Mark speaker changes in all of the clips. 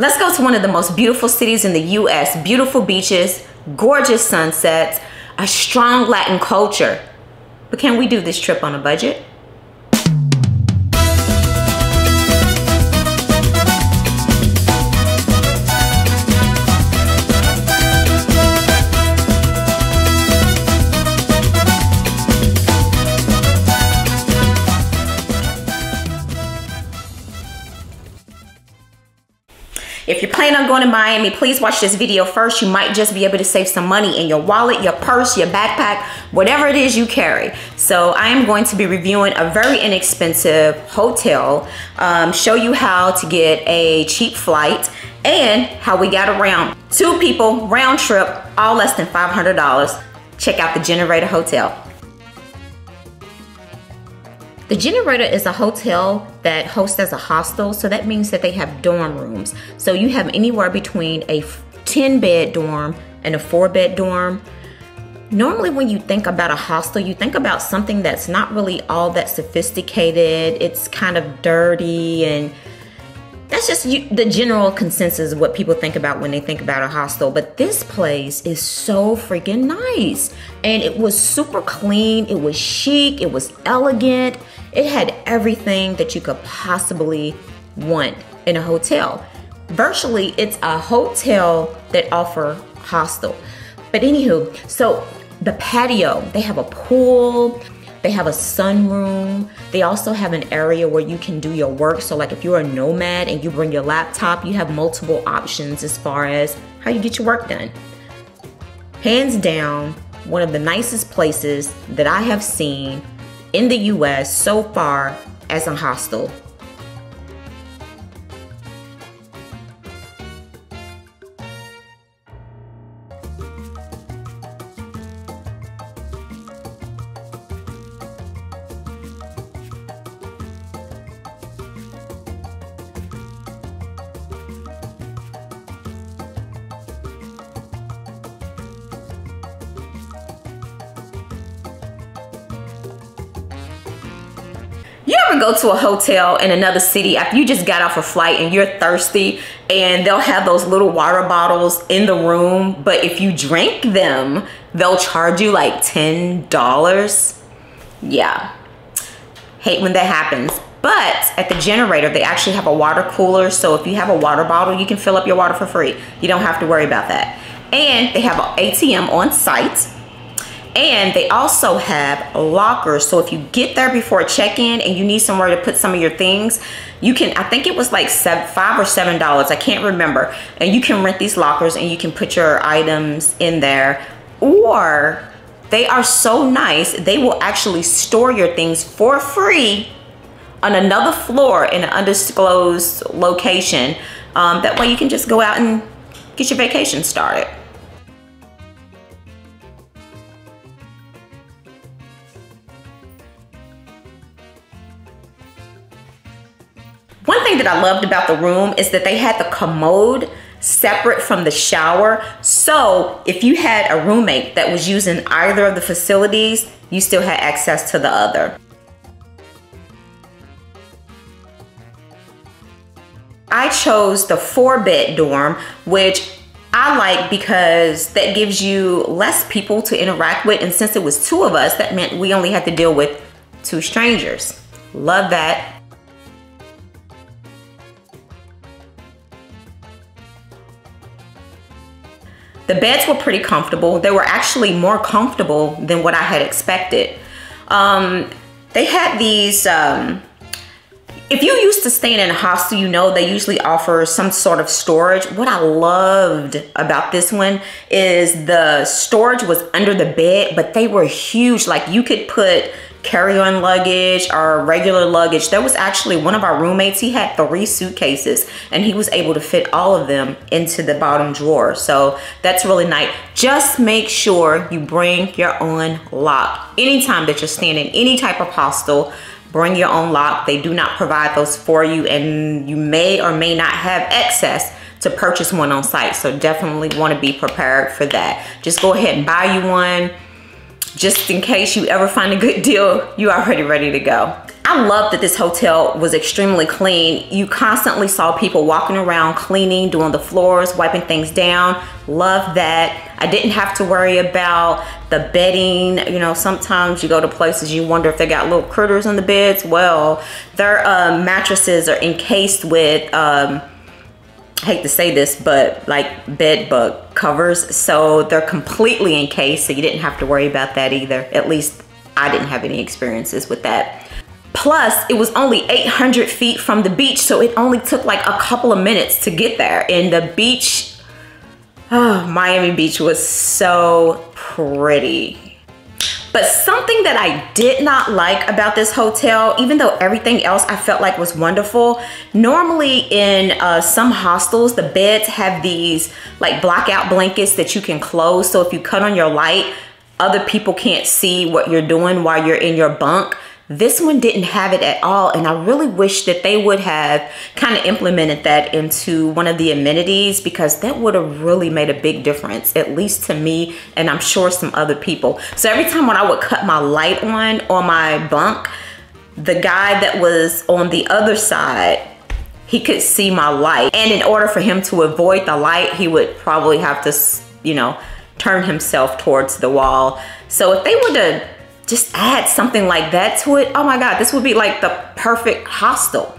Speaker 1: Let's go to one of the most beautiful cities in the US. Beautiful beaches, gorgeous sunsets, a strong Latin culture. But can we do this trip on a budget? If you're planning on going to Miami, please watch this video first. You might just be able to save some money in your wallet, your purse, your backpack, whatever it is you carry. So I am going to be reviewing a very inexpensive hotel, show you how to get a cheap flight and how we got around. 2 people, round trip, all less than $500. Check out the Generator Hotel. The Generator is a hotel that hosts as a hostel, so that means that they have dorm rooms. So you have anywhere between a 10-bed dorm and a 4-bed dorm. Normally when you think about a hostel, you think about something that's not really all that sophisticated. It's kind of dirty, and that's just the general consensus of what people think about when they think about a hostel. But this place is so freaking nice. And it was super clean, it was chic, it was elegant. It had everything that you could possibly want in a hotel. Virtually, it's a hotel that offers hostel. But anywho, so the patio, they have a pool, they have a sunroom. They also have an area where you can do your work. So like if you're a nomad and you bring your laptop, you have multiple options as far as how you get your work done. Hands down, one of the nicest places that I have seen in the US so far as a hostel. You ever go to a hotel in another city after you just got off a flight and you're thirsty, and they'll have those little water bottles in the room, but if you drink them, they'll charge you like $10? Yeah, hate when that happens. But at the Generator, they actually have a water cooler, so if you have a water bottle, you can fill up your water for free. You don't have to worry about that. And they have an ATM on site. And they also have lockers, so if you get there before check-in and you need somewhere to put some of your things, you can, I think it was like $5 or $7, I can't remember, and you can rent these lockers and you can put your items in there. Or they are so nice, they will actually store your things for free on another floor in an undisclosed location. That way you can just go out and get your vacation started. One thing that I loved about the room is that they had the commode separate from the shower. So if you had a roommate that was using either of the facilities, you still had access to the other. I chose the 4-bed dorm, which I like because that gives you less people to interact with. And since it was 2 of us, that meant we only had to deal with 2 strangers. Love that. The beds were pretty comfortable. They were actually more comfortable than what I had expected. They had these, if you used to staying in a hostel, you know they usually offer some sort of storage. What I loved about this one is the storage was under the bed, but they were huge. Like you could put carry-on luggage or regular luggage. There was actually one of our roommates, he had 3 suitcases and he was able to fit all of them into the bottom drawer. So that's really nice. Just make sure you bring your own lock. Anytime that you're staying in any type of hostel, bring your own lock. They do not provide those for you, and you may or may not have access to purchase one on site. So definitely want to be prepared for that. Just go ahead and buy you one. just in case you ever find a good deal, you're already ready to go. I love that this hotel was extremely clean. You constantly saw people walking around cleaning, doing the floors, wiping things down. Love that. I didn't have to worry about the bedding. You know, sometimes you go to places, you wonder if they got little critters on the beds. Well, their mattresses are encased with, I hate to say this, but like bed bug covers. So they're completely encased, so you didn't have to worry about that either. At least I didn't have any experiences with that. Plus, it was only 800 feet from the beach, so it only took like a couple of minutes to get there. And the beach, oh, Miami Beach was so pretty. But something that I did not like about this hotel, even though everything else I felt like was wonderful, normally in some hostels, the beds have these like blackout blankets that you can close. So if you cut on your light, other people can't see what you're doing while you're in your bunk. This one didn't have it at all, and I really wish that they would have kind of implemented that into one of the amenities, because that would have really made a big difference, at least to me, and I'm sure some other people. So every time when I would cut my light on my bunk, the guy that was on the other side, he could see my light. And in order for him to avoid the light, he would probably have to, you know, turn himself towards the wall. So if they would have just add something like that to it, oh my God, this would be like the perfect hostel.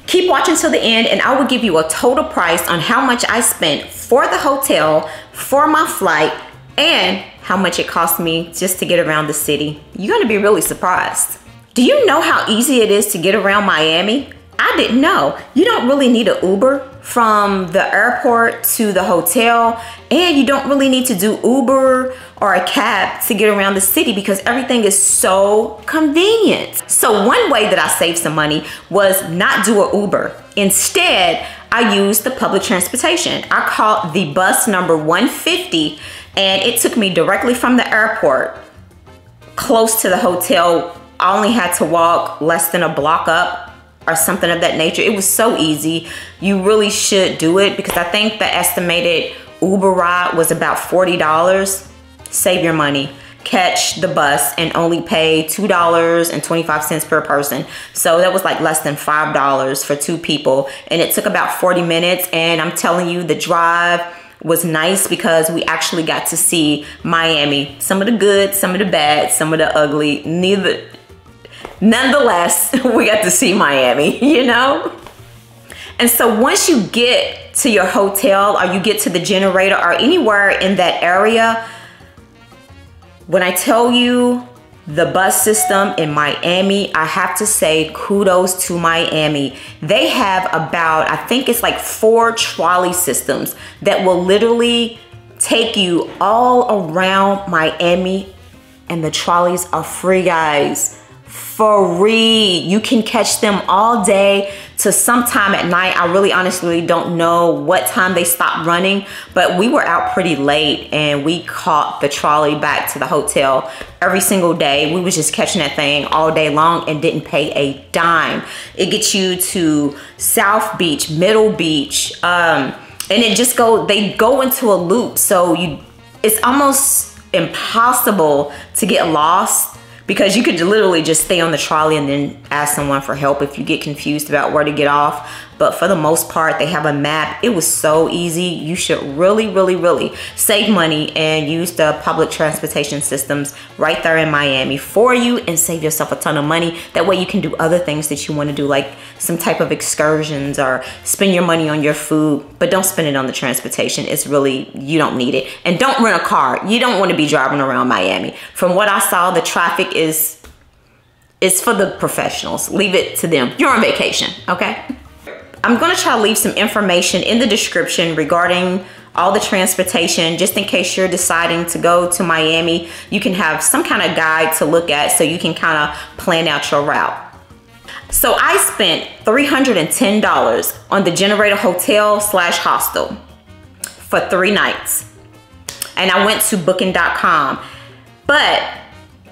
Speaker 1: Keep watching till the end and I will give you a total price on how much I spent for the hotel, for my flight, and how much it cost me just to get around the city. You're gonna be really surprised. Do you know how easy it is to get around Miami? I didn't know. You don't really need an Uber from the airport to the hotel, and you don't really need to do Uber or a cab to get around the city because everything is so convenient. So one way that I saved some money was not do an Uber. Instead, I used the public transportation. I called the bus number 150 and it took me directly from the airport close to the hotel. I only had to walk less than a block up or something of that nature. It was so easy. You really should do it because I think the estimated Uber ride was about $40. Save your money. Catch the bus and only pay $2.25 per person. So that was like less than $5 for 2 people. And it took about 40 minutes. And I'm telling you, the drive was nice because we actually got to see Miami. Some of the good, some of the bad, some of the ugly. Nonetheless, we got to see Miami, you know? And so once you get to your hotel or you get to the generator or anywhere in that area, when I tell you the bus system in Miami, I have to say kudos to Miami. They have about, I think it's like 4 trolley systems that will literally take you all around Miami, and the trolleys are free, guys. Free. You can catch them all day to sometime at night. I really honestly don't know what time they stopped running, but we were out pretty late and we caught the trolley back to the hotel every single day. We was just catching that thing all day long and didn't pay a dime. It gets you to South Beach, Middle Beach, and it just they go into a loop. So it's almost impossible to get lost, because you could literally just stay on the trolley and then ask someone for help if you get confused about where to get off. But for the most part, they have a map. It was so easy. You should really, really, really save money and use the public transportation systems right there in Miami for you and save yourself a ton of money. That way you can do other things that you want to do, like some type of excursions, or spend your money on your food, but don't spend it on the transportation. It's really, you don't need it. And don't rent a car. You don't want to be driving around Miami. From what I saw, the traffic is for the professionals. Leave it to them. You're on vacation, okay? I'm gonna try to leave some information in the description regarding all the transportation, just in case you're deciding to go to Miami. You can have some kind of guide to look at so you can kind of plan out your route. So I spent $310 on the Generator Hotel / hostel for 3 nights. And I went to booking.com. But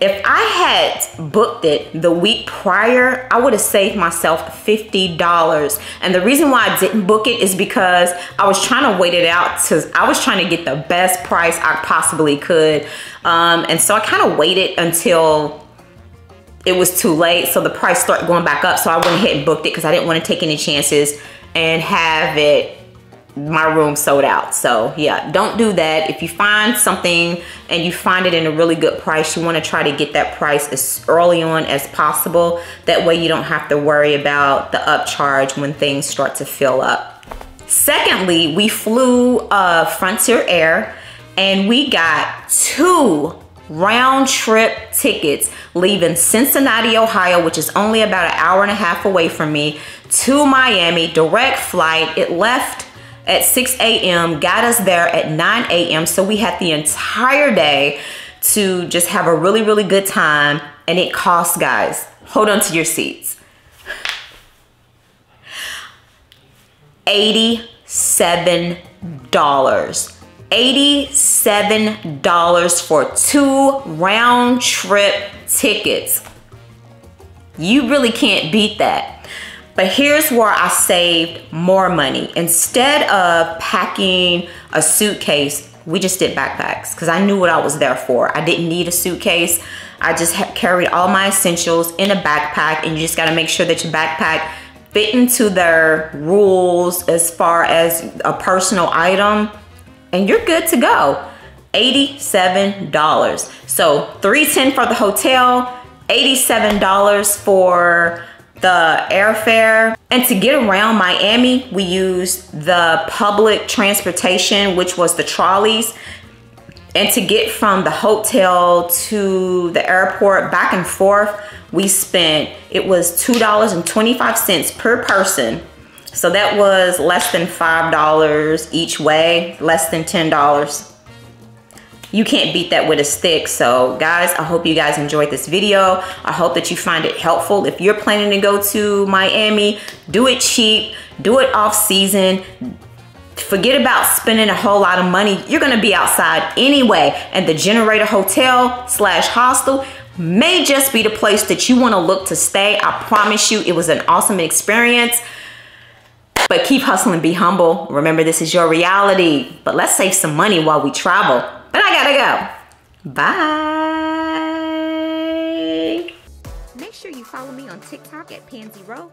Speaker 1: If I had booked it the week prior, I would have saved myself $50. And the reason why I didn't book it is because I was trying to wait it out, because I was trying to get the best price I possibly could. And so I kind of waited until it was too late, so the price started going back up. So I went ahead and booked it because I didn't want to take any chances and have my room sold out. So yeah, don't do that. If you find something and you find it in a really good price, you want to try to get that price as early on as possible. That way you don't have to worry about the upcharge when things start to fill up. Secondly, we flew Frontier Air, and we got 2 round trip tickets leaving Cincinnati, Ohio, which is only about an hour and a half away from me, to Miami, direct flight. It left at 6 a.m., got us there at 9 a.m. So we had the entire day to just have a really, really good time. And it cost, guys, hold on to your seats, $87. $87 for 2 round trip tickets. You really can't beat that. But here's where I saved more money. Instead of packing a suitcase, we just did backpacks because I knew what I was there for. I didn't need a suitcase. I just carried all my essentials in a backpack, and you just got to make sure that your backpack fit into their rules as far as a personal item, and you're good to go. $87. So $310 for the hotel, $87 for the airfare. And to get around Miami, we used the public transportation, which was the trolleys. And to get from the hotel to the airport back and forth, we spent, it was $2.25 per person. So that was less than $5 each way, less than $10. You can't beat that with a stick. So guys, I hope you guys enjoyed this video. I hope that you find it helpful. If you're planning to go to Miami, do it cheap, do it off season. Forget about spending a whole lot of money. You're gonna be outside anyway. And the Generator Hotel / hostel may just be the place that you wanna look to stay. I promise you, it was an awesome experience. But keep hustling, be humble. Remember, this is your reality. But let's save some money while we travel. But I gotta go. Bye. Make sure you follow me on TikTok at Pansy Rowe,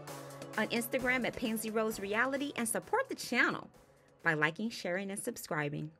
Speaker 1: on Instagram at Pansy Rose Reality, and support the channel by liking, sharing, and subscribing.